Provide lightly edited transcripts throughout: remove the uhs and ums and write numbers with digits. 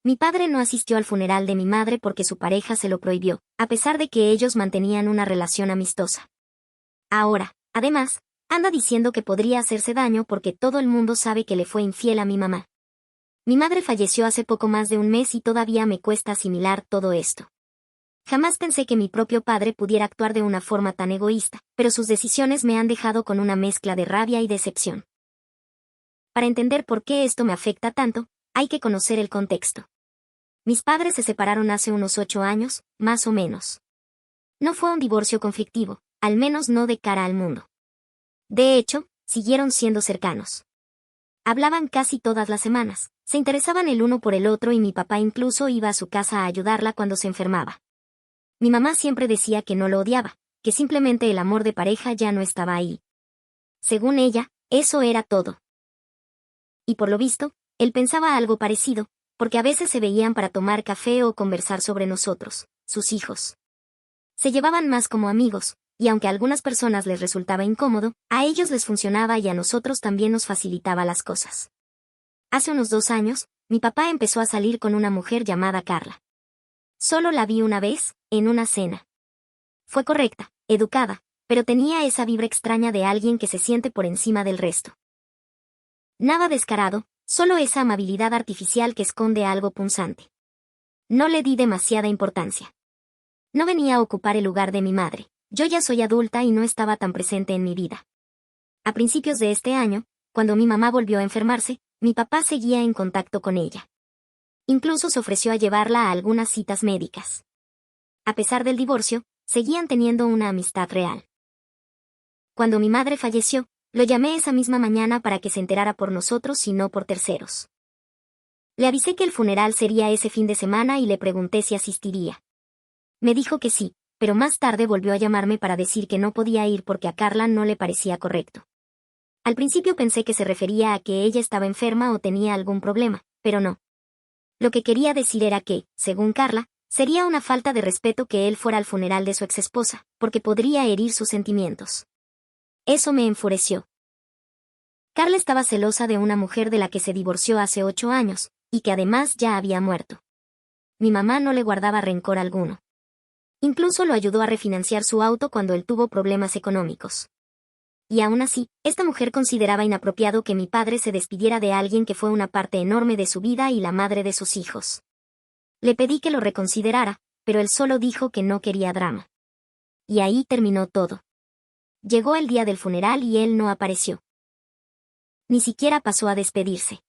Mi padre no asistió al funeral de mi madre porque su pareja se lo prohibió, a pesar de que ellos mantenían una relación amistosa. Ahora, además, anda diciendo que podría hacerse daño porque todo el mundo sabe que le fue infiel a mi mamá. Mi madre falleció hace poco más de un mes y todavía me cuesta asimilar todo esto. Jamás pensé que mi propio padre pudiera actuar de una forma tan egoísta, pero sus decisiones me han dejado con una mezcla de rabia y decepción. Para entender por qué esto me afecta tanto, hay que conocer el contexto. Mis padres se separaron hace unos 8 años, más o menos. No fue un divorcio conflictivo, al menos no de cara al mundo. De hecho, siguieron siendo cercanos. Hablaban casi todas las semanas, se interesaban el uno por el otro y mi papá incluso iba a su casa a ayudarla cuando se enfermaba. Mi mamá siempre decía que no lo odiaba, que simplemente el amor de pareja ya no estaba ahí. Según ella, eso era todo. Y por lo visto, él pensaba algo parecido, porque a veces se veían para tomar café o conversar sobre nosotros, sus hijos. Se llevaban más como amigos, y aunque a algunas personas les resultaba incómodo, a ellos les funcionaba y a nosotros también nos facilitaba las cosas. Hace unos 2 años, mi papá empezó a salir con una mujer llamada Carla. Solo la vi una vez, en una cena. Fue correcta, educada, pero tenía esa vibra extraña de alguien que se siente por encima del resto. Nada descarado, solo esa amabilidad artificial que esconde algo punzante. No le di demasiada importancia. No venía a ocupar el lugar de mi madre, yo ya soy adulta y no estaba tan presente en mi vida. A principios de este año, cuando mi mamá volvió a enfermarse, mi papá seguía en contacto con ella. Incluso se ofreció a llevarla a algunas citas médicas. A pesar del divorcio, seguían teniendo una amistad real. Cuando mi madre falleció, lo llamé esa misma mañana para que se enterara por nosotros y no por terceros. Le avisé que el funeral sería ese fin de semana y le pregunté si asistiría. Me dijo que sí, pero más tarde volvió a llamarme para decir que no podía ir porque a Carla no le parecía correcto. Al principio pensé que se refería a que ella estaba enferma o tenía algún problema, pero no. Lo que quería decir era que, según Carla, sería una falta de respeto que él fuera al funeral de su exesposa, porque podría herir sus sentimientos. Eso me enfureció. Carla estaba celosa de una mujer de la que se divorció hace 8 años, y que además ya había muerto. Mi mamá no le guardaba rencor alguno. Incluso lo ayudó a refinanciar su auto cuando él tuvo problemas económicos. Y aún así, esta mujer consideraba inapropiado que mi padre se despidiera de alguien que fue una parte enorme de su vida y la madre de sus hijos. Le pedí que lo reconsiderara, pero él solo dijo que no quería drama. Y ahí terminó todo. Llegó el día del funeral y él no apareció. Ni siquiera pasó a despedirse.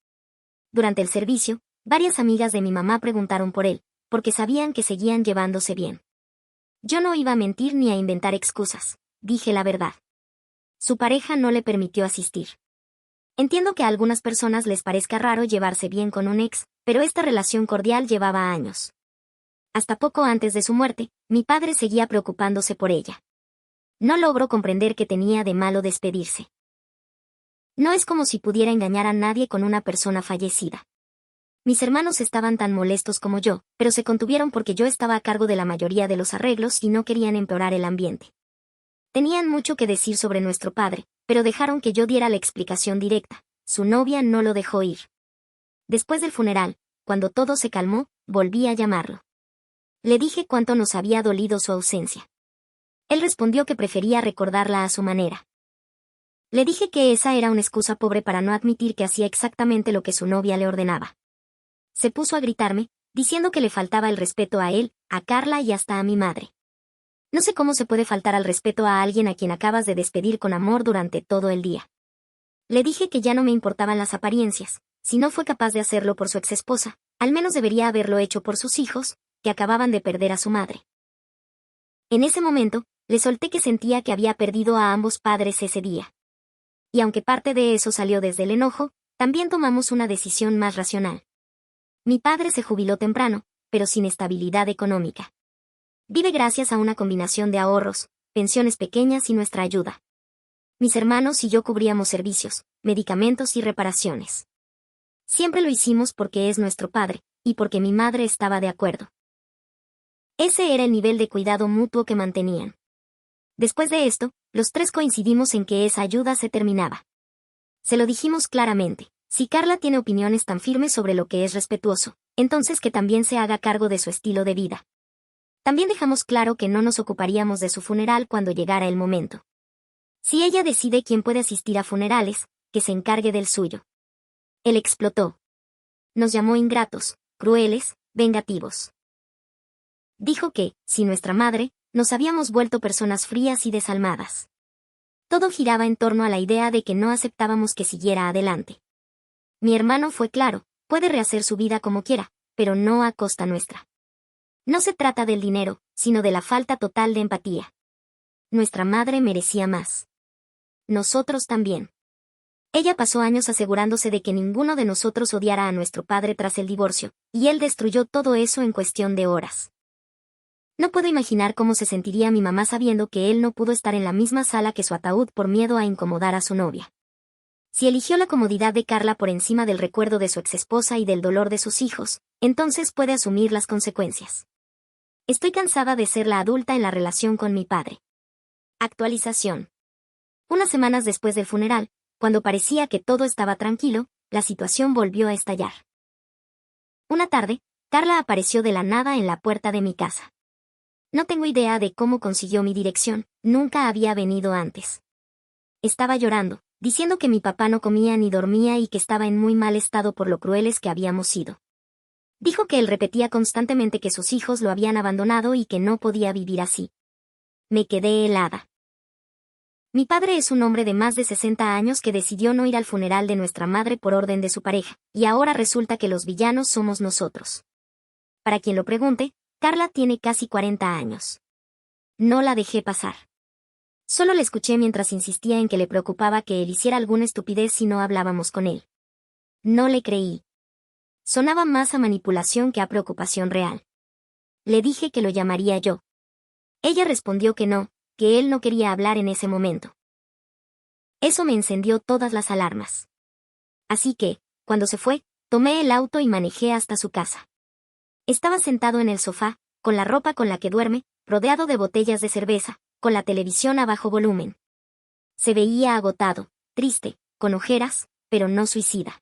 Durante el servicio, varias amigas de mi mamá preguntaron por él, porque sabían que seguían llevándose bien. Yo no iba a mentir ni a inventar excusas, dije la verdad. Su pareja no le permitió asistir. Entiendo que a algunas personas les parezca raro llevarse bien con un ex, pero esta relación cordial llevaba años. Hasta poco antes de su muerte, mi padre seguía preocupándose por ella. No logró comprender qué tenía de malo despedirse. No es como si pudiera engañar a nadie con una persona fallecida. Mis hermanos estaban tan molestos como yo, pero se contuvieron porque yo estaba a cargo de la mayoría de los arreglos y no querían empeorar el ambiente. Tenían mucho que decir sobre nuestro padre, pero dejaron que yo diera la explicación directa. Su novia no lo dejó ir. Después del funeral, cuando todo se calmó, volví a llamarlo. Le dije cuánto nos había dolido su ausencia. Él respondió que prefería recordarla a su manera. Le dije que esa era una excusa pobre para no admitir que hacía exactamente lo que su novia le ordenaba. Se puso a gritarme, diciendo que le faltaba el respeto a él, a Carla y hasta a mi madre. No sé cómo se puede faltar al respeto a alguien a quien acabas de despedir con amor durante todo el día. Le dije que ya no me importaban las apariencias. Si no fue capaz de hacerlo por su exesposa, al menos debería haberlo hecho por sus hijos, que acababan de perder a su madre. En ese momento, le solté que sentía que había perdido a ambos padres ese día. Y aunque parte de eso salió desde el enojo, también tomamos una decisión más racional. Mi padre se jubiló temprano, pero sin estabilidad económica. Vive gracias a una combinación de ahorros, pensiones pequeñas y nuestra ayuda. Mis hermanos y yo cubríamos servicios, medicamentos y reparaciones. Siempre lo hicimos porque es nuestro padre, y porque mi madre estaba de acuerdo. Ese era el nivel de cuidado mutuo que mantenían. Después de esto, los tres coincidimos en que esa ayuda se terminaba. Se lo dijimos claramente: si Carla tiene opiniones tan firmes sobre lo que es respetuoso, entonces que también se haga cargo de su estilo de vida. También dejamos claro que no nos ocuparíamos de su funeral cuando llegara el momento. Si ella decide quién puede asistir a funerales, que se encargue del suyo. Él explotó. Nos llamó ingratos, crueles, vengativos. Dijo que, sin nuestra madre, nos habíamos vuelto personas frías y desalmadas. Todo giraba en torno a la idea de que no aceptábamos que siguiera adelante. Mi hermano fue claro, puede rehacer su vida como quiera, pero no a costa nuestra. No se trata del dinero, sino de la falta total de empatía. Nuestra madre merecía más. Nosotros también. Ella pasó años asegurándose de que ninguno de nosotros odiara a nuestro padre tras el divorcio, y él destruyó todo eso en cuestión de horas. No puedo imaginar cómo se sentiría mi mamá sabiendo que él no pudo estar en la misma sala que su ataúd por miedo a incomodar a su novia. Si eligió la comodidad de Carla por encima del recuerdo de su exesposa y del dolor de sus hijos, entonces puede asumir las consecuencias. Estoy cansada de ser la adulta en la relación con mi padre. Actualización. Unas semanas después del funeral, cuando parecía que todo estaba tranquilo, la situación volvió a estallar. Una tarde, Carla apareció de la nada en la puerta de mi casa. No tengo idea de cómo consiguió mi dirección, nunca había venido antes. Estaba llorando, diciendo que mi papá no comía ni dormía y que estaba en muy mal estado por lo crueles que habíamos sido. Dijo que él repetía constantemente que sus hijos lo habían abandonado y que no podía vivir así. Me quedé helada. Mi padre es un hombre de más de 60 años que decidió no ir al funeral de nuestra madre por orden de su pareja, y ahora resulta que los villanos somos nosotros. Para quien lo pregunte, Carla tiene casi 40 años. No la dejé pasar. Solo le escuché mientras insistía en que le preocupaba que él hiciera alguna estupidez si no hablábamos con él. No le creí. Sonaba más a manipulación que a preocupación real. Le dije que lo llamaría yo. Ella respondió que no, que él no quería hablar en ese momento. Eso me encendió todas las alarmas. Así que, cuando se fue, tomé el auto y manejé hasta su casa. Estaba sentado en el sofá, con la ropa con la que duerme, rodeado de botellas de cerveza, con la televisión a bajo volumen. Se veía agotado, triste, con ojeras, pero no suicida.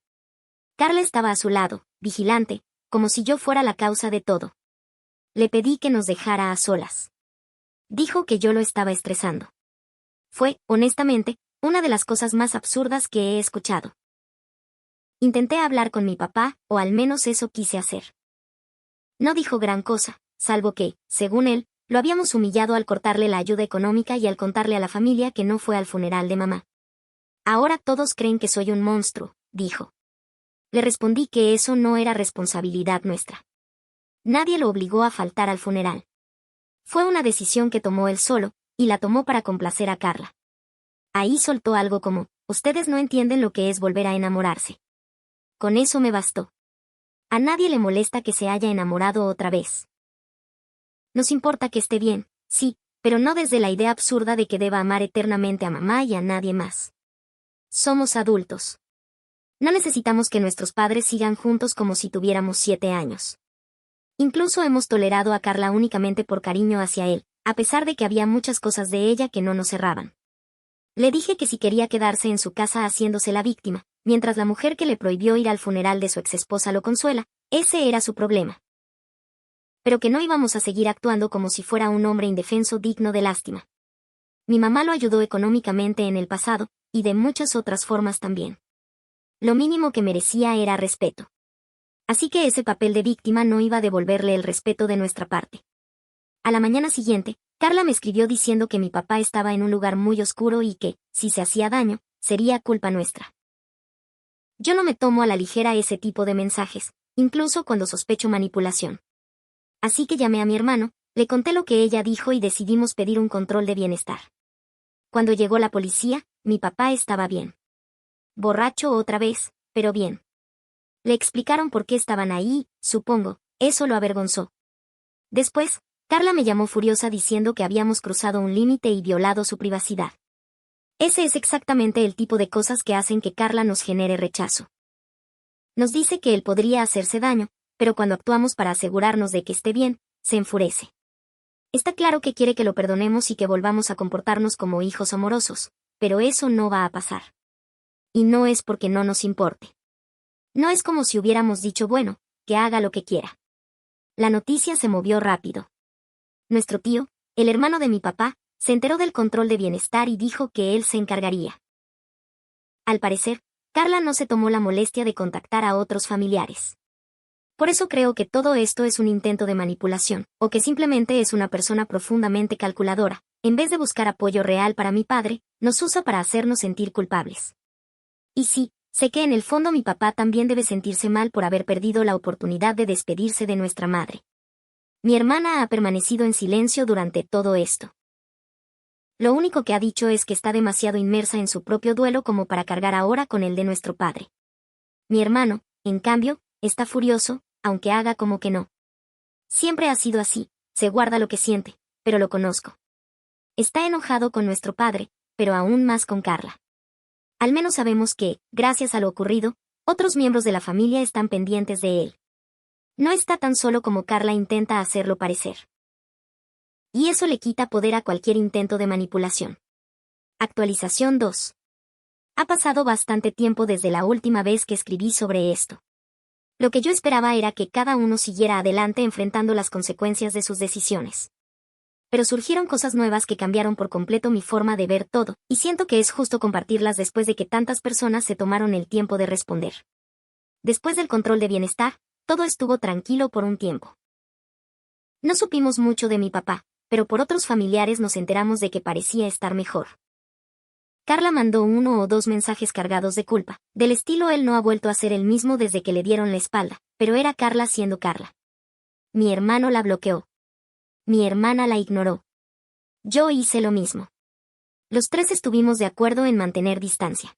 Carla estaba a su lado, vigilante, como si yo fuera la causa de todo. Le pedí que nos dejara a solas. Dijo que yo lo estaba estresando. Fue, honestamente, una de las cosas más absurdas que he escuchado. Intenté hablar con mi papá, o al menos eso quise hacer. No dijo gran cosa, salvo que, según él, lo habíamos humillado al cortarle la ayuda económica y al contarle a la familia que no fue al funeral de mamá. Ahora todos creen que soy un monstruo, dijo. Le respondí que eso no era responsabilidad nuestra. Nadie lo obligó a faltar al funeral. Fue una decisión que tomó él solo, y la tomó para complacer a Carla. Ahí soltó algo como, ustedes no entienden lo que es volver a enamorarse. Con eso me bastó. A nadie le molesta que se haya enamorado otra vez. Nos importa que esté bien, sí, pero no desde la idea absurda de que deba amar eternamente a mamá y a nadie más. Somos adultos. No necesitamos que nuestros padres sigan juntos como si tuviéramos 7 años. Incluso hemos tolerado a Carla únicamente por cariño hacia él, a pesar de que había muchas cosas de ella que no nos cerraban. Le dije que si quería quedarse en su casa haciéndose la víctima, mientras la mujer que le prohibió ir al funeral de su exesposa lo consuela, ese era su problema. Pero que no íbamos a seguir actuando como si fuera un hombre indefenso digno de lástima. Mi mamá lo ayudó económicamente en el pasado, y de muchas otras formas también. Lo mínimo que merecía era respeto. Así que ese papel de víctima no iba a devolverle el respeto de nuestra parte. A la mañana siguiente, Carla me escribió diciendo que mi papá estaba en un lugar muy oscuro y que, si se hacía daño, sería culpa nuestra. Yo no me tomo a la ligera ese tipo de mensajes, incluso cuando sospecho manipulación. Así que llamé a mi hermano, le conté lo que ella dijo y decidimos pedir un control de bienestar. Cuando llegó la policía, mi papá estaba bien. Borracho otra vez, pero bien. Le explicaron por qué estaban ahí, supongo, eso lo avergonzó. Después, Carla me llamó furiosa diciendo que habíamos cruzado un límite y violado su privacidad. Ese es exactamente el tipo de cosas que hacen que Carla nos genere rechazo. Nos dice que él podría hacerse daño, pero cuando actuamos para asegurarnos de que esté bien, se enfurece. Está claro que quiere que lo perdonemos y que volvamos a comportarnos como hijos amorosos, pero eso no va a pasar. Y no es porque no nos importe. No es como si hubiéramos dicho bueno, que haga lo que quiera. La noticia se movió rápido. Nuestro tío, el hermano de mi papá, se enteró del control de bienestar y dijo que él se encargaría. Al parecer, Carla no se tomó la molestia de contactar a otros familiares. Por eso creo que todo esto es un intento de manipulación, o que simplemente es una persona profundamente calculadora. En vez de buscar apoyo real para mi padre, nos usa para hacernos sentir culpables. Y sí, sé que en el fondo mi papá también debe sentirse mal por haber perdido la oportunidad de despedirse de nuestra madre. Mi hermana ha permanecido en silencio durante todo esto. Lo único que ha dicho es que está demasiado inmersa en su propio duelo como para cargar ahora con el de nuestro padre. Mi hermano, en cambio, está furioso, aunque haga como que no. Siempre ha sido así, se guarda lo que siente, pero lo conozco. Está enojado con nuestro padre, pero aún más con Carla. Al menos sabemos que, gracias a lo ocurrido, otros miembros de la familia están pendientes de él. No está tan solo como Carla intenta hacerlo parecer. Y eso le quita poder a cualquier intento de manipulación. Actualización 2. Ha pasado bastante tiempo desde la última vez que escribí sobre esto. Lo que yo esperaba era que cada uno siguiera adelante enfrentando las consecuencias de sus decisiones. Pero surgieron cosas nuevas que cambiaron por completo mi forma de ver todo, y siento que es justo compartirlas después de que tantas personas se tomaron el tiempo de responder. Después del control de bienestar, todo estuvo tranquilo por un tiempo. No supimos mucho de mi papá, pero por otros familiares nos enteramos de que parecía estar mejor. Carla mandó 1 o 2 mensajes cargados de culpa, del estilo él no ha vuelto a ser el mismo desde que le dieron la espalda, pero era Carla siendo Carla. Mi hermano la bloqueó. Mi hermana la ignoró. Yo hice lo mismo. Los 3 estuvimos de acuerdo en mantener distancia.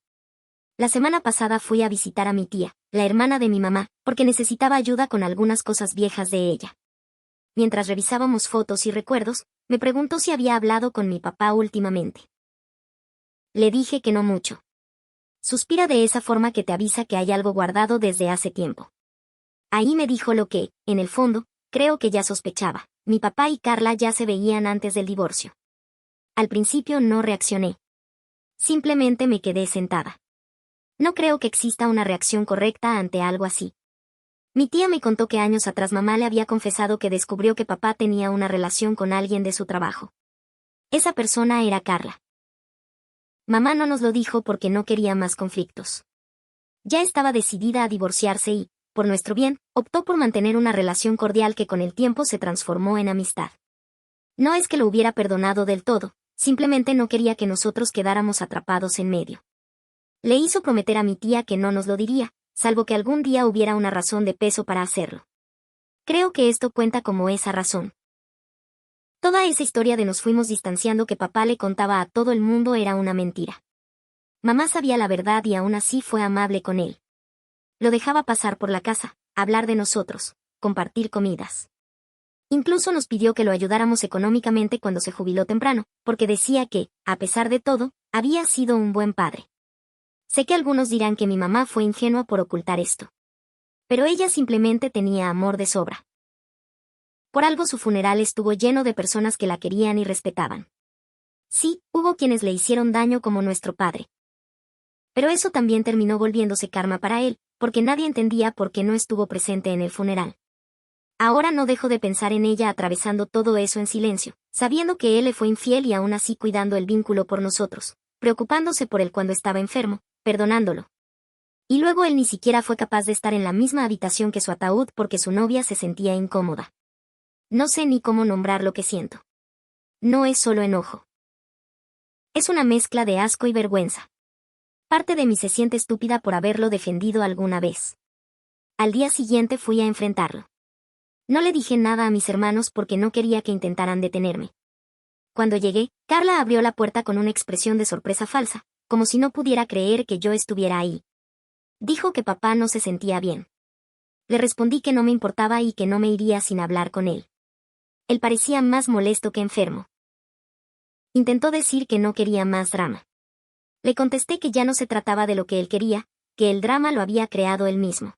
La semana pasada fui a visitar a mi tía, la hermana de mi mamá, porque necesitaba ayuda con algunas cosas viejas de ella. Mientras revisábamos fotos y recuerdos, me preguntó si había hablado con mi papá últimamente. Le dije que no mucho. Suspira de esa forma que te avisa que hay algo guardado desde hace tiempo. Ahí me dijo lo que, en el fondo, creo que ya sospechaba. Mi papá y Carla ya se veían antes del divorcio. Al principio no reaccioné. Simplemente me quedé sentada. No creo que exista una reacción correcta ante algo así. Mi tía me contó que años atrás mamá le había confesado que descubrió que papá tenía una relación con alguien de su trabajo. Esa persona era Carla. Mamá no nos lo dijo porque no quería más conflictos. Ya estaba decidida a divorciarse y, por nuestro bien, optó por mantener una relación cordial que con el tiempo se transformó en amistad. No es que lo hubiera perdonado del todo, simplemente no quería que nosotros quedáramos atrapados en medio. Le hizo prometer a mi tía que no nos lo diría, salvo que algún día hubiera una razón de peso para hacerlo. Creo que esto cuenta como esa razón. Toda esa historia de nos fuimos distanciando que papá le contaba a todo el mundo era una mentira. Mamá sabía la verdad y aún así fue amable con él. Lo dejaba pasar por la casa, hablar de nosotros, compartir comidas. Incluso nos pidió que lo ayudáramos económicamente cuando se jubiló temprano, porque decía que, a pesar de todo, había sido un buen padre. Sé que algunos dirán que mi mamá fue ingenua por ocultar esto. Pero ella simplemente tenía amor de sobra. Por algo su funeral estuvo lleno de personas que la querían y respetaban. Sí, hubo quienes le hicieron daño como nuestro padre. Pero eso también terminó volviéndose karma para él, porque nadie entendía por qué no estuvo presente en el funeral. Ahora no dejo de pensar en ella atravesando todo eso en silencio, sabiendo que él le fue infiel y aún así cuidando el vínculo por nosotros, preocupándose por él cuando estaba enfermo, perdonándolo. Y luego él ni siquiera fue capaz de estar en la misma habitación que su ataúd porque su novia se sentía incómoda. No sé ni cómo nombrar lo que siento. No es solo enojo. Es una mezcla de asco y vergüenza. Parte de mí se siente estúpida por haberlo defendido alguna vez. Al día siguiente fui a enfrentarlo. No le dije nada a mis hermanos porque no quería que intentaran detenerme. Cuando llegué, Carla abrió la puerta con una expresión de sorpresa falsa, como si no pudiera creer que yo estuviera ahí. Dijo que papá no se sentía bien. Le respondí que no me importaba y que no me iría sin hablar con él. Él parecía más molesto que enfermo. Intentó decir que no quería más drama. Le contesté que ya no se trataba de lo que él quería, que el drama lo había creado él mismo.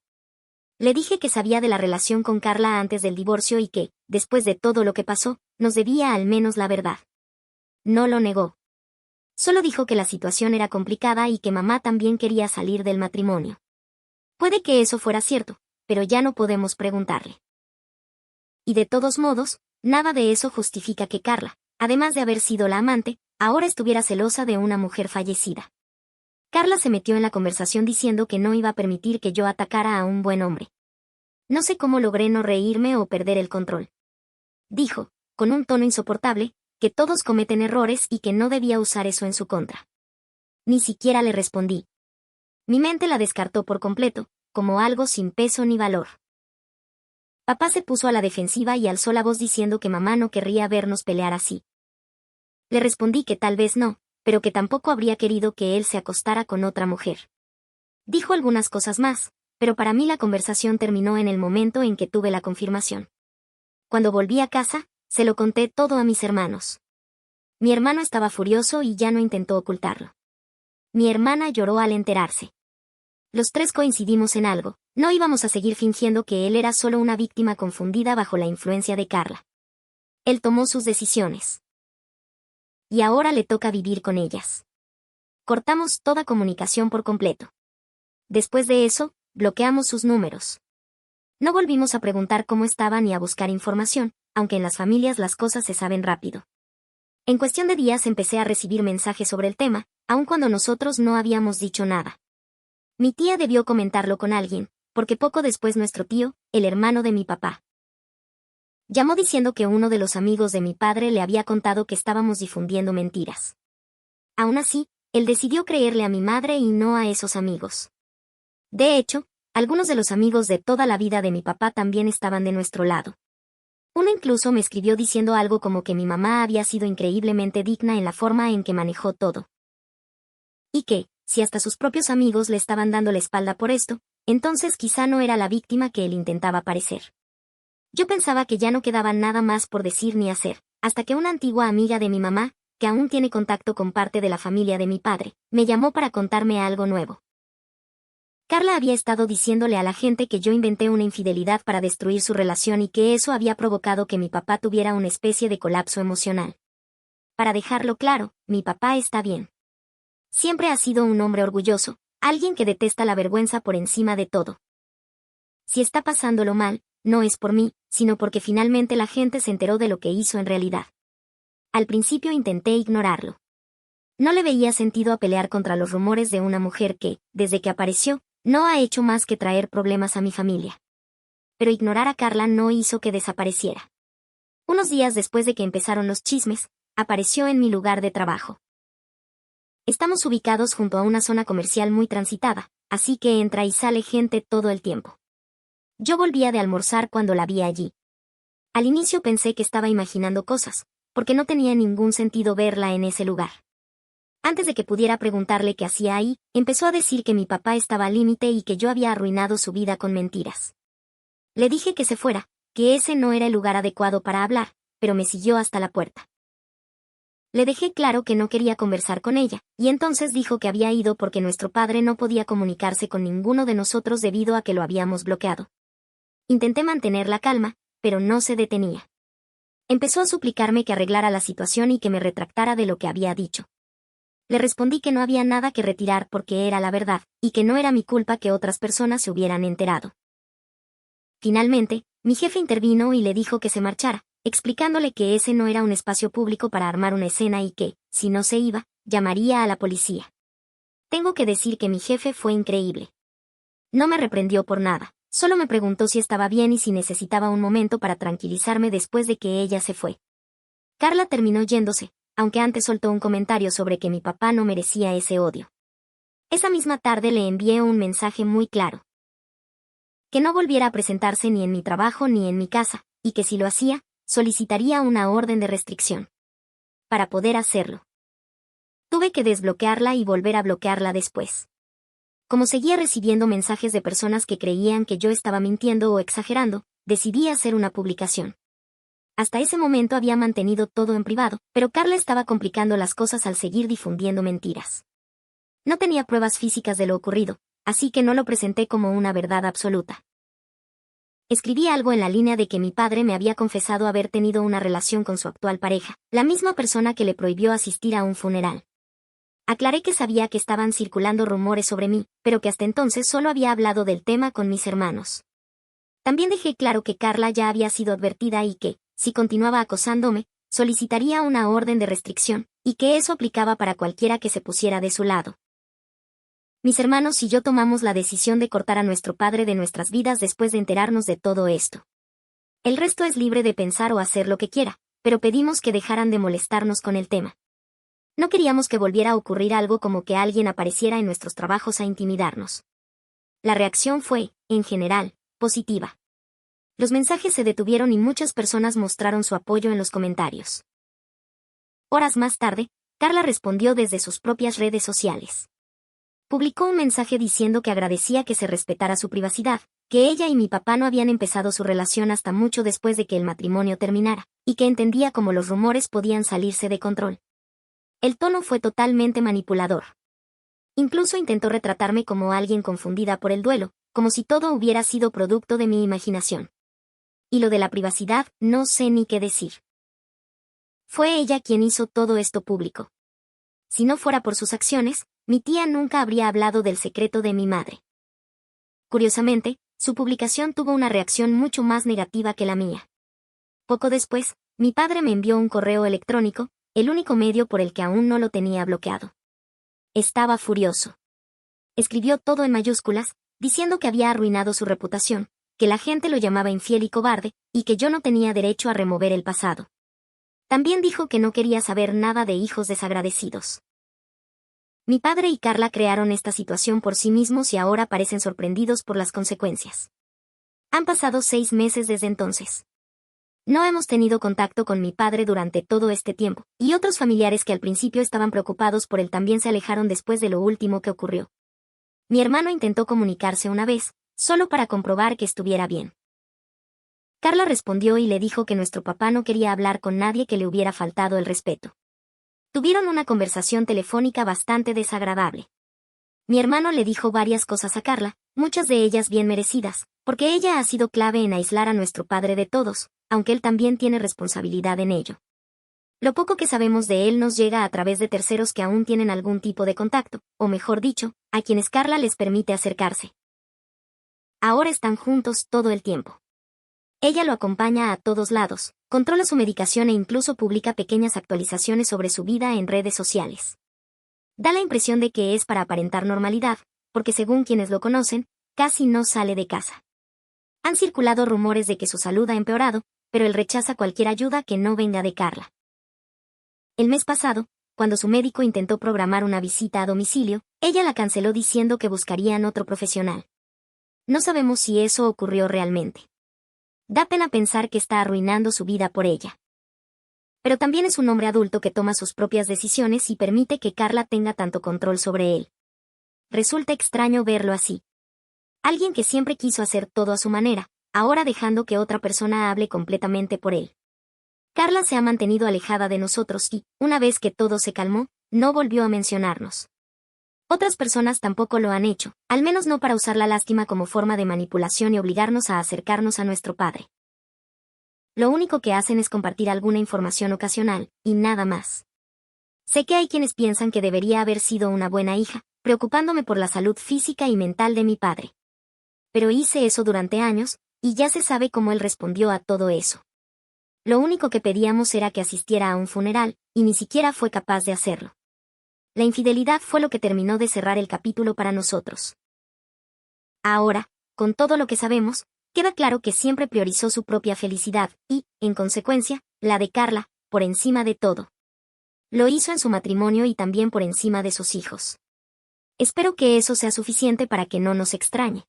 Le dije que sabía de la relación con Carla antes del divorcio y que, después de todo lo que pasó, nos debía al menos la verdad. No lo negó. Solo dijo que la situación era complicada y que mamá también quería salir del matrimonio. Puede que eso fuera cierto, pero ya no podemos preguntarle. Y de todos modos, nada de eso justifica que Carla, además de haber sido la amante, ahora estuviera celosa de una mujer fallecida. Carla se metió en la conversación diciendo que no iba a permitir que yo atacara a un buen hombre. No sé cómo logré no reírme o perder el control. Dijo, con un tono insoportable, que todos cometen errores y que no debía usar eso en su contra. Ni siquiera le respondí. Mi mente la descartó por completo, como algo sin peso ni valor. Papá se puso a la defensiva y alzó la voz diciendo que mamá no querría vernos pelear así. Le respondí que tal vez no, pero que tampoco habría querido que él se acostara con otra mujer. Dijo algunas cosas más, pero para mí la conversación terminó en el momento en que tuve la confirmación. Cuando volví a casa, se lo conté todo a mis hermanos. Mi hermano estaba furioso y ya no intentó ocultarlo. Mi hermana lloró al enterarse. Los tres coincidimos en algo, no íbamos a seguir fingiendo que él era solo una víctima confundida bajo la influencia de Carla. Él tomó sus decisiones. Y ahora le toca vivir con ellas. Cortamos toda comunicación por completo. Después de eso, bloqueamos sus números. No volvimos a preguntar cómo estaba ni a buscar información, aunque en las familias las cosas se saben rápido. En cuestión de días empecé a recibir mensajes sobre el tema, aun cuando nosotros no habíamos dicho nada. Mi tía debió comentarlo con alguien, porque poco después nuestro tío, el hermano de mi papá, llamó diciendo que uno de los amigos de mi padre le había contado que estábamos difundiendo mentiras. Aún así, él decidió creerle a mi madre y no a esos amigos. De hecho, algunos de los amigos de toda la vida de mi papá también estaban de nuestro lado. Uno incluso me escribió diciendo algo como que mi mamá había sido increíblemente digna en la forma en que manejó todo. Y que, si hasta sus propios amigos le estaban dando la espalda por esto, entonces quizá no era la víctima que él intentaba parecer. Yo pensaba que ya no quedaba nada más por decir ni hacer, hasta que una antigua amiga de mi mamá, que aún tiene contacto con parte de la familia de mi padre, me llamó para contarme algo nuevo. Carla había estado diciéndole a la gente que yo inventé una infidelidad para destruir su relación y que eso había provocado que mi papá tuviera una especie de colapso emocional. Para dejarlo claro, mi papá está bien. Siempre ha sido un hombre orgulloso, alguien que detesta la vergüenza por encima de todo. Si está pasándolo mal, no es por mí, sino porque finalmente la gente se enteró de lo que hizo en realidad. Al principio intenté ignorarlo. No le veía sentido a pelear contra los rumores de una mujer que, desde que apareció, no ha hecho más que traer problemas a mi familia. Pero ignorar a Carla no hizo que desapareciera. Unos días después de que empezaron los chismes, apareció en mi lugar de trabajo. Estamos ubicados junto a una zona comercial muy transitada, así que entra y sale gente todo el tiempo. Yo volvía de almorzar cuando la vi allí. Al inicio pensé que estaba imaginando cosas, porque no tenía ningún sentido verla en ese lugar. Antes de que pudiera preguntarle qué hacía ahí, empezó a decir que mi papá estaba al límite y que yo había arruinado su vida con mentiras. Le dije que se fuera, que ese no era el lugar adecuado para hablar, pero me siguió hasta la puerta. Le dejé claro que no quería conversar con ella, y entonces dijo que había ido porque nuestro padre no podía comunicarse con ninguno de nosotros debido a que lo habíamos bloqueado. Intenté mantener la calma, pero no se detenía. Empezó a suplicarme que arreglara la situación y que me retractara de lo que había dicho. Le respondí que no había nada que retirar porque era la verdad, y que no era mi culpa que otras personas se hubieran enterado. Finalmente, mi jefe intervino y le dijo que se marchara, explicándole que ese no era un espacio público para armar una escena y que, si no se iba, llamaría a la policía. Tengo que decir que mi jefe fue increíble. No me reprendió por nada, solo me preguntó si estaba bien y si necesitaba un momento para tranquilizarme después de que ella se fue. Carla terminó yéndose, aunque antes soltó un comentario sobre que mi papá no merecía ese odio. Esa misma tarde le envié un mensaje muy claro. Que no volviera a presentarse ni en mi trabajo ni en mi casa, y que si lo hacía, solicitaría una orden de restricción. Para poder hacerlo, tuve que desbloquearla y volver a bloquearla después. Como seguía recibiendo mensajes de personas que creían que yo estaba mintiendo o exagerando, decidí hacer una publicación. Hasta ese momento había mantenido todo en privado, pero Carla estaba complicando las cosas al seguir difundiendo mentiras. No tenía pruebas físicas de lo ocurrido, así que no lo presenté como una verdad absoluta. Escribí algo en la línea de que mi padre me había confesado haber tenido una relación con su actual pareja, la misma persona que le prohibió asistir a un funeral. Aclaré que sabía que estaban circulando rumores sobre mí, pero que hasta entonces solo había hablado del tema con mis hermanos. También dejé claro que Carla ya había sido advertida y que, si continuaba acosándome, solicitaría una orden de restricción, y que eso aplicaba para cualquiera que se pusiera de su lado. Mis hermanos y yo tomamos la decisión de cortar a nuestro padre de nuestras vidas después de enterarnos de todo esto. El resto es libre de pensar o hacer lo que quiera, pero pedimos que dejaran de molestarnos con el tema. No queríamos que volviera a ocurrir algo como que alguien apareciera en nuestros trabajos a intimidarnos. La reacción fue, en general, positiva. Los mensajes se detuvieron y muchas personas mostraron su apoyo en los comentarios. Horas más tarde, Carla respondió desde sus propias redes sociales. Publicó un mensaje diciendo que agradecía que se respetara su privacidad, que ella y mi papá no habían empezado su relación hasta mucho después de que el matrimonio terminara, y que entendía cómo los rumores podían salirse de control. El tono fue totalmente manipulador. Incluso intentó retratarme como alguien confundida por el duelo, como si todo hubiera sido producto de mi imaginación. Y lo de la privacidad, no sé ni qué decir. Fue ella quien hizo todo esto público. Si no fuera por sus acciones, mi tía nunca habría hablado del secreto de mi madre. Curiosamente, su publicación tuvo una reacción mucho más negativa que la mía. Poco después, mi padre me envió un correo electrónico, el único medio por el que aún no lo tenía bloqueado. Estaba furioso. Escribió todo en mayúsculas, diciendo que había arruinado su reputación, que la gente lo llamaba infiel y cobarde, y que yo no tenía derecho a remover el pasado. También dijo que no quería saber nada de hijos desagradecidos. Mi padre y Carla crearon esta situación por sí mismos y ahora parecen sorprendidos por las consecuencias. Han pasado 6 meses desde entonces. No hemos tenido contacto con mi padre durante todo este tiempo, y otros familiares que al principio estaban preocupados por él también se alejaron después de lo último que ocurrió. Mi hermano intentó comunicarse una vez, solo para comprobar que estuviera bien. Carla respondió y le dijo que nuestro papá no quería hablar con nadie que le hubiera faltado el respeto. Tuvieron una conversación telefónica bastante desagradable. Mi hermano le dijo varias cosas a Carla, muchas de ellas bien merecidas, porque ella ha sido clave en aislar a nuestro padre de todos, aunque él también tiene responsabilidad en ello. Lo poco que sabemos de él nos llega a través de terceros que aún tienen algún tipo de contacto, o mejor dicho, a quienes Carla les permite acercarse. Ahora están juntos todo el tiempo. Ella lo acompaña a todos lados, controla su medicación e incluso publica pequeñas actualizaciones sobre su vida en redes sociales. Da la impresión de que es para aparentar normalidad, porque según quienes lo conocen, casi no sale de casa. Han circulado rumores de que su salud ha empeorado, pero él rechaza cualquier ayuda que no venga de Carla. El mes pasado, cuando su médico intentó programar una visita a domicilio, ella la canceló diciendo que buscarían otro profesional. No sabemos si eso ocurrió realmente. Da pena pensar que está arruinando su vida por ella. Pero también es un hombre adulto que toma sus propias decisiones y permite que Carla tenga tanto control sobre él. Resulta extraño verlo así. Alguien que siempre quiso hacer todo a su manera, ahora dejando que otra persona hable completamente por él. Carla se ha mantenido alejada de nosotros y, una vez que todo se calmó, no volvió a mencionarnos. Otras personas tampoco lo han hecho, al menos no para usar la lástima como forma de manipulación y obligarnos a acercarnos a nuestro padre. Lo único que hacen es compartir alguna información ocasional, y nada más. Sé que hay quienes piensan que debería haber sido una buena hija, preocupándome por la salud física y mental de mi padre. Pero hice eso durante años, y ya se sabe cómo él respondió a todo eso. Lo único que pedíamos era que asistiera a un funeral, y ni siquiera fue capaz de hacerlo. La infidelidad fue lo que terminó de cerrar el capítulo para nosotros. Ahora, con todo lo que sabemos, queda claro que siempre priorizó su propia felicidad y, en consecuencia, la de Carla, por encima de todo. Lo hizo en su matrimonio y también por encima de sus hijos. Espero que eso sea suficiente para que no nos extrañe.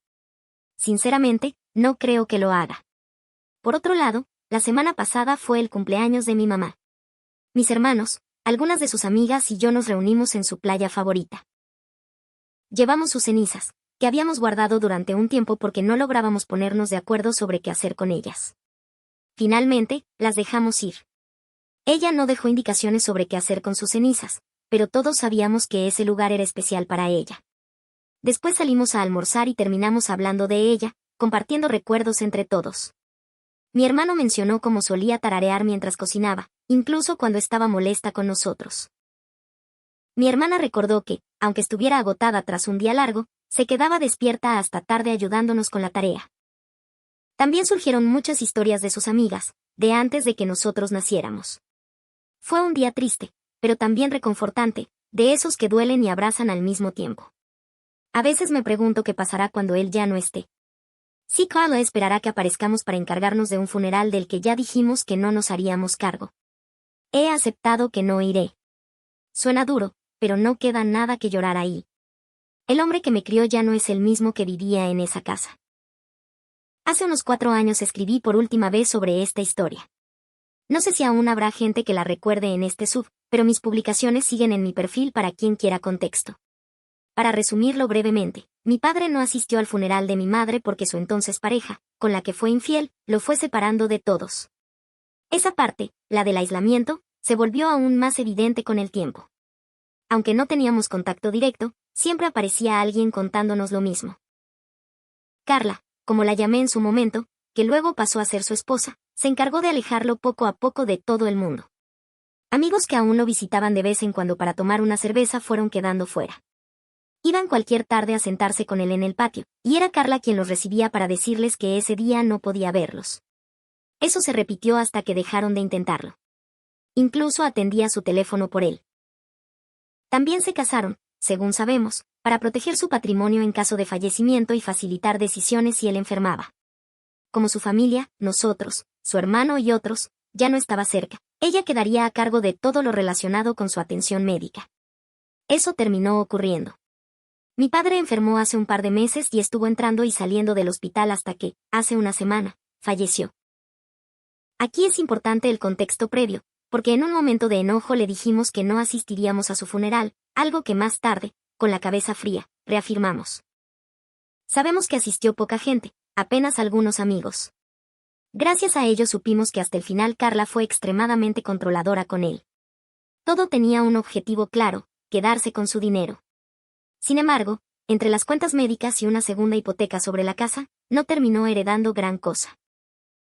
Sinceramente, no creo que lo haga. Por otro lado, la semana pasada fue el cumpleaños de mi mamá. Mis hermanos, algunas de sus amigas y yo nos reunimos en su playa favorita. Llevamos sus cenizas, que habíamos guardado durante un tiempo porque no lográbamos ponernos de acuerdo sobre qué hacer con ellas. Finalmente, las dejamos ir. Ella no dejó indicaciones sobre qué hacer con sus cenizas, pero todos sabíamos que ese lugar era especial para ella. Después salimos a almorzar y terminamos hablando de ella, compartiendo recuerdos entre todos. Mi hermano mencionó cómo solía tararear mientras cocinaba, incluso cuando estaba molesta con nosotros. Mi hermana recordó que, aunque estuviera agotada tras un día largo, se quedaba despierta hasta tarde ayudándonos con la tarea. También surgieron muchas historias de sus amigas, de antes de que nosotros naciéramos. Fue un día triste, pero también reconfortante, de esos que duelen y abrazan al mismo tiempo. A veces me pregunto qué pasará cuando él ya no esté. Si Carla esperará que aparezcamos para encargarnos de un funeral del que ya dijimos que no nos haríamos cargo. He aceptado que no iré. Suena duro, pero no queda nada que llorar ahí. El hombre que me crió ya no es el mismo que vivía en esa casa. Hace unos 4 años escribí por última vez sobre esta historia. No sé si aún habrá gente que la recuerde en este sub, pero mis publicaciones siguen en mi perfil para quien quiera contexto. Para resumirlo brevemente, mi padre no asistió al funeral de mi madre porque su entonces pareja, con la que fue infiel, lo fue separando de todos. Esa parte, la del aislamiento, se volvió aún más evidente con el tiempo. Aunque no teníamos contacto directo, siempre aparecía alguien contándonos lo mismo. Carla, como la llamé en su momento, que luego pasó a ser su esposa, se encargó de alejarlo poco a poco de todo el mundo. Amigos que aún lo visitaban de vez en cuando para tomar una cerveza fueron quedando fuera. Iban cualquier tarde a sentarse con él en el patio, y era Carla quien los recibía para decirles que ese día no podía verlos. Eso se repitió hasta que dejaron de intentarlo. Incluso atendía su teléfono por él. También se casaron, según sabemos, para proteger su patrimonio en caso de fallecimiento y facilitar decisiones si él enfermaba. Como su familia, nosotros, su hermano y otros, ya no estaba cerca, ella quedaría a cargo de todo lo relacionado con su atención médica. Eso terminó ocurriendo. Mi padre enfermó hace un par de meses y estuvo entrando y saliendo del hospital hasta que, hace una semana, falleció. Aquí es importante el contexto previo, porque en un momento de enojo le dijimos que no asistiríamos a su funeral, algo que más tarde, con la cabeza fría, reafirmamos. Sabemos que asistió poca gente, apenas algunos amigos. Gracias a ello supimos que hasta el final Carla fue extremadamente controladora con él. Todo tenía un objetivo claro, quedarse con su dinero. Sin embargo, entre las cuentas médicas y una segunda hipoteca sobre la casa, no terminó heredando gran cosa.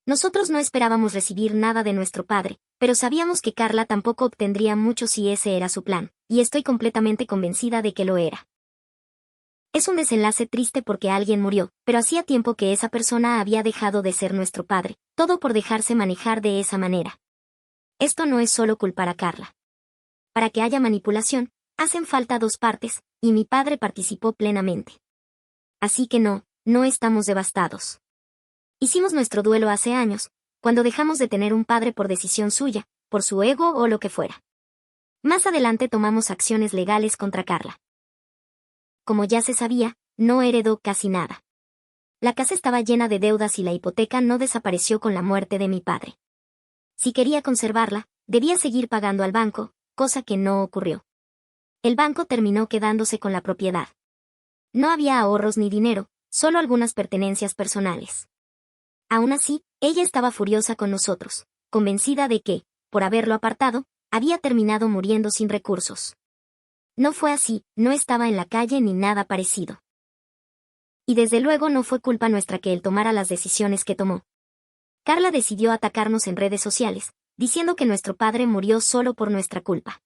Nosotros no esperábamos recibir nada de nuestro padre, pero sabíamos que Carla tampoco obtendría mucho si ese era su plan, y estoy completamente convencida de que lo era. Es un desenlace triste porque alguien murió, pero hacía tiempo que esa persona había dejado de ser nuestro padre, todo por dejarse manejar de esa manera. Esto no es solo culpar a Carla. Para que haya manipulación, hacen falta 2 partes, y mi padre participó plenamente. Así que no estamos devastados. Hicimos nuestro duelo hace años, cuando dejamos de tener un padre por decisión suya, por su ego o lo que fuera. Más adelante tomamos acciones legales contra Carla. Como ya se sabía, no heredó casi nada. La casa estaba llena de deudas y la hipoteca no desapareció con la muerte de mi padre. Si quería conservarla, debía seguir pagando al banco, cosa que no ocurrió. El banco terminó quedándose con la propiedad. No había ahorros ni dinero, solo algunas pertenencias personales. Aún así, ella estaba furiosa con nosotros, convencida de que, por haberlo apartado, había terminado muriendo sin recursos. No fue así, no estaba en la calle ni nada parecido. Y desde luego no fue culpa nuestra que él tomara las decisiones que tomó. Carla decidió atacarnos en redes sociales, diciendo que nuestro padre murió solo por nuestra culpa.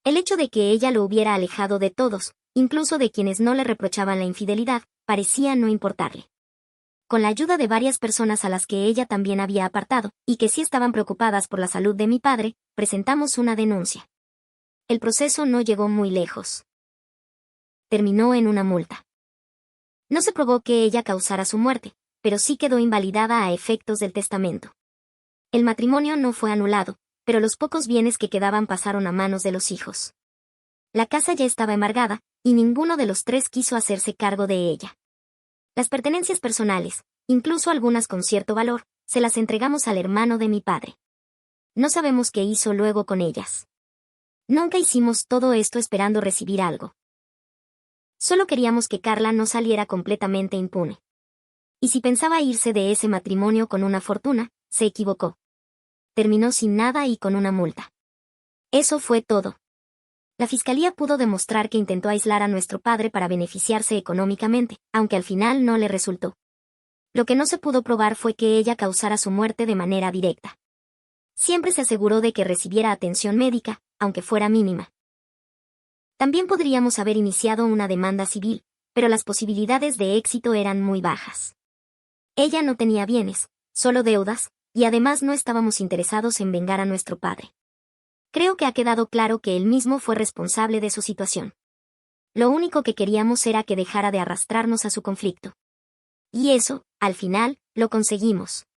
El hecho de que ella lo hubiera alejado de todos, incluso de quienes no le reprochaban la infidelidad, parecía no importarle. Con la ayuda de varias personas a las que ella también había apartado, y que sí estaban preocupadas por la salud de mi padre, presentamos una denuncia. El proceso no llegó muy lejos. Terminó en una multa. No se probó que ella causara su muerte, pero sí quedó invalidada a efectos del testamento. El matrimonio no fue anulado, pero los pocos bienes que quedaban pasaron a manos de los hijos. La casa ya estaba embargada, y ninguno de los 3 quiso hacerse cargo de ella. Las pertenencias personales, incluso algunas con cierto valor, se las entregamos al hermano de mi padre. No sabemos qué hizo luego con ellas. Nunca hicimos todo esto esperando recibir algo. Solo queríamos que Carla no saliera completamente impune. Y si pensaba irse de ese matrimonio con una fortuna, se equivocó. Terminó sin nada y con una multa. Eso fue todo. La fiscalía pudo demostrar que intentó aislar a nuestro padre para beneficiarse económicamente, aunque al final no le resultó. Lo que no se pudo probar fue que ella causara su muerte de manera directa. Siempre se aseguró de que recibiera atención médica, aunque fuera mínima. También podríamos haber iniciado una demanda civil, pero las posibilidades de éxito eran muy bajas. Ella no tenía bienes, solo deudas, y además no estábamos interesados en vengar a nuestro padre. Creo que ha quedado claro que él mismo fue responsable de su situación. Lo único que queríamos era que dejara de arrastrarnos a su conflicto. Y eso, al final, lo conseguimos.